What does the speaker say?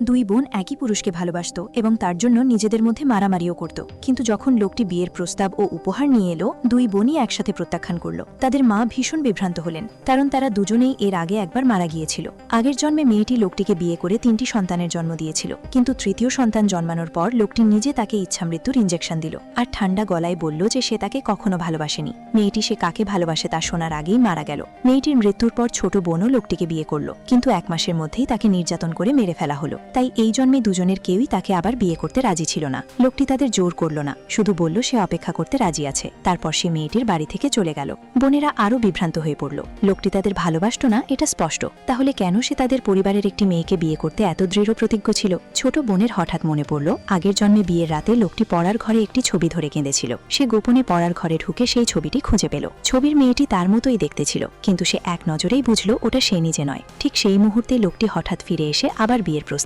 দুই বোন একই পুরুষকে ভালোবাসত এবং তার জন্য নিজেদের মধ্যে মারামারিও করত, কিন্তু যখন লোকটি বিয়ের প্রস্তাব ও উপহার নিয়ে এলো, দুই বোনই একসাথে প্রত্যাখ্যান করল। তাদের মা ভীষণ বিভ্রান্ত হলেন, কারণ তারা দুজনেই এর আগে একবার মারা গিয়েছিল। আগের জন্মে মেয়েটি লোকটিকে বিয়ে করে 3টি সন্তানের জন্ম দিয়েছিল, কিন্তু তৃতীয় সন্তান জন্মানোর পর লোকটি নিজে তাকে ইচ্ছামৃত্যুর ইঞ্জেকশন দিল আর ঠান্ডা গলায় বলল যে সে তাকে কখনো ভালোবাসেনি। মেয়েটি সে কাকে ভালোবাসে তা শোনার আগেই মারা গেল। মেয়েটির মৃত্যুর পর ছোট বোনও লোকটিকে বিয়ে করল, কিন্তু 1 মাসের মধ্যেই তাকে নির্যাতন করে মেরে ফেলা হলো। তাই এই জন্মে দুজনের কেউই তাকে আবার বিয়ে করতে রাজি ছিল না। লোকটি তাদের জোর করল না, শুধু বলল সে অপেক্ষা করতে রাজি আছে। তারপর সে মেয়েটির বাড়ি থেকে চলে গেল। বোনেরা আরও বিভ্রান্ত হয়ে পড়ল। লোকটি তাদের ভালোবাসত না, এটা স্পষ্ট। তাহলে কেন সে তাদের পরিবারের একটি মেয়েকে বিয়ে করতে এত দৃঢ় প্রতিজ্ঞ ছিল? ছোট বোনের হঠাৎ মনে পড়ল আগের জন্মে বিয়ের রাতে লোকটি পড়ার ঘরে একটি ছবি ধরে কেঁদেছিল। সে গোপনে পড়ার ঘরে ঢুকে সেই ছবিটি খুঁজে পেল। ছবির মেয়েটি তার মতোই দেখতে ছিল, কিন্তু সে এক নজরেই বুঝল ওটা সে নিজে নয়। ঠিক সেই মুহূর্তে লোকটি হঠাৎ ফিরে এসে আবার বিয়ের প্রস্তাব